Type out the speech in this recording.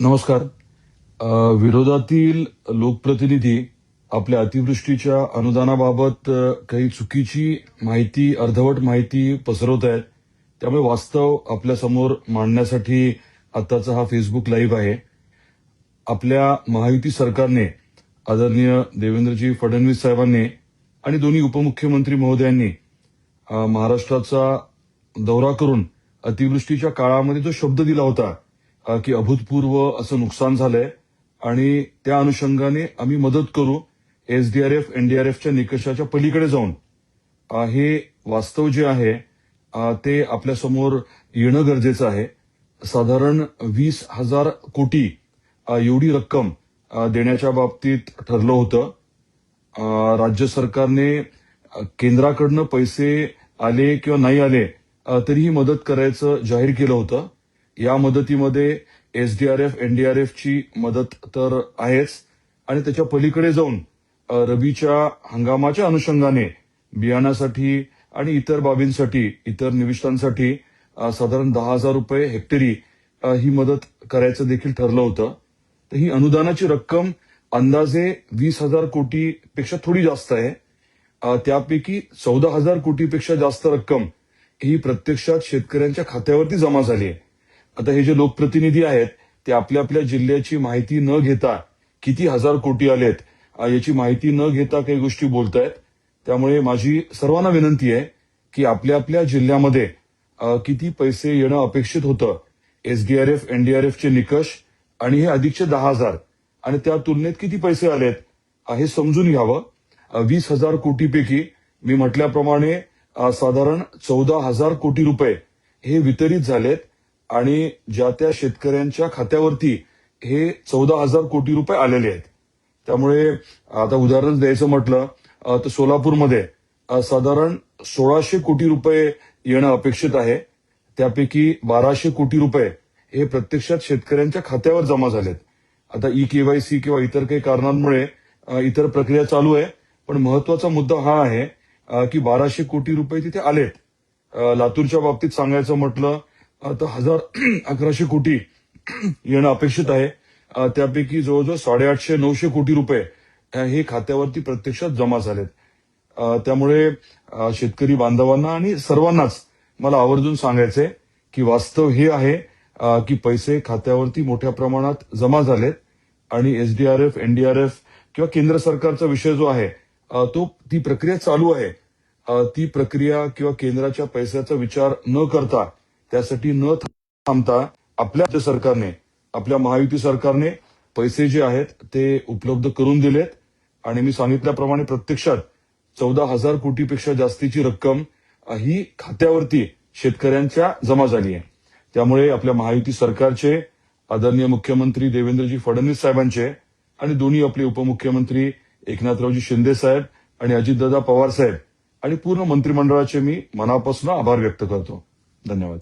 नमस्कार. विरोधातील लोकप्रतिनिधी आपल्या अतिवृष्टीच्या अनुदानाबाबत काही चुकीची माहिती, अर्धवट माहिती पसरवत आहेत. त्यामुळे वास्तव आपल्यासमोर मांडण्यासाठी आताचा हा फेसबुक लाईव्ह आहे. आपल्या महायुती सरकारने, आदरणीय देवेंद्रजी फडणवीस साहेबांनी आणि दोन्ही उपमुख्यमंत्री महोदयांनी महाराष्ट्राचा दौरा करून अतिवृष्टीच्या काळामध्ये जो शब्द दिला होता की अभूतपूर्व असं नुकसान झालंय आणि त्या अनुषंगाने आम्ही मदत करू, एसडीआरएफ, एनडीआरएफच्या निकषाच्या पलीकडे जाऊन हे वास्तव जे आहे ते आपल्यासमोर येणं गरजेचं आहे. साधारण 20,000 कोटी एवढी रक्कम देण्याच्या बाबतीत ठरलं होतं. राज्य सरकारने केंद्राकडनं पैसे आले किंवा नाही आले तरीही मदत करायचं जाहीर केलं होतं. या मदतीमध्ये एसडीआरएफ, एनडीआरएफची मदत तर आहेच आणि त्याच्या पलीकडे जाऊन रबीच्या हंगामाच्या अनुषंगाने बियाण्यासाठी आणि इतर बाबींसाठी, इतर निविष्ठांसाठी साधारण 10,000 रुपये हेक्टरी ही मदत करायचं देखील ठरलं होतं. तर ही अनुदानाची रक्कम अंदाजे 20,000 कोटीपेक्षा थोडी जास्त आहे. त्यापैकी 14,000 कोटीपेक्षा जास्त रक्कम ही प्रत्यक्षात शेतकऱ्यांच्या खात्यावरती जमा झाली आहे. आता हे जे लोकप्रतिनिधी आहेत ते आपल्या आपल्या जिल्ह्याची माहिती न घेता किती हजार कोटी आलेत याची माहिती न घेता काही गोष्टी बोलतायत. त्यामुळे माझी सर्वांना विनंती आहे की आपल्या आपल्या जिल्ह्यामध्ये किती पैसे येणं अपेक्षित होतं, एसडीआरएफ, एनडीआरएफचे निकष आणि हे अधिकचे 10,000 आणि त्या तुलनेत किती पैसे आलेत हे समजून घ्यावं. 20,000 कोटीपैकी मी म्हटल्याप्रमाणे साधारण 14,000 कोटी रुपये हे वितरित झालेत आणि ज्या त्या शेतकऱ्यांच्या खात्यावरती हे 14,000 कोटी रुपये आलेले आहेत. त्यामुळे आता उदाहरण द्यायचं म्हटलं तर सोलापूरमध्ये साधारण 1,600 कोटी रुपये येणं अपेक्षित आहे. त्यापैकी 1,200 कोटी रुपये हे प्रत्यक्षात शेतकऱ्यांच्या खात्यावर जमा झालेत. आता ई-केवायसी किंवा इतर काही कारणांमुळे इतर प्रक्रिया चालू आहे, पण महत्वाचा मुद्दा हा आहे की 1,200 कोटी रुपये तिथे आलेत. लातूरच्या बाबतीत सांगायचं म्हटलं तर 1,1100 कोटी येणं अपेक्षित आहे. त्यापैकी जवळजवळ 850-900 कोटी रुपये हे खात्यावरती प्रत्यक्षात जमा झालेत. त्यामुळे शेतकरी बांधवांना आणि सर्वांनाच मला आवर्जून सांगायचंय की वास्तव हे आहे की पैसे खात्यावरती मोठ्या प्रमाणात जमा झालेत आणि एसडीआरएफ, एनडीआरएफ किंवा केंद्र सरकारचा विषय जो आहे ती प्रक्रिया चालू आहे. ती प्रक्रिया किंवा केंद्राच्या पैशाचा विचार न करता, त्यासाठी न थांबता आपल्या राज्य सरकारने, आपल्या महायुती सरकारने पैसे जे आहेत ते उपलब्ध करून दिलेत आणि मी सांगितल्याप्रमाणे प्रत्यक्षात 14,000 कोटीपेक्षा जास्तीची रक्कम ही खात्यावरती शेतकऱ्यांच्या जमा झाली आहे. त्यामुळे आपल्या महायुती सरकारचे, आदरणीय मुख्यमंत्री देवेंद्रजी फडणवीस साहेबांचे आणि दोन्ही आपले उपमुख्यमंत्री एकनाथरावजी शिंदे साहेब आणि अजितदादा पवार साहेब आणि पूर्ण मंत्रिमंडळाचे मी मनापासून आभार व्यक्त करतो. धन्यवाद.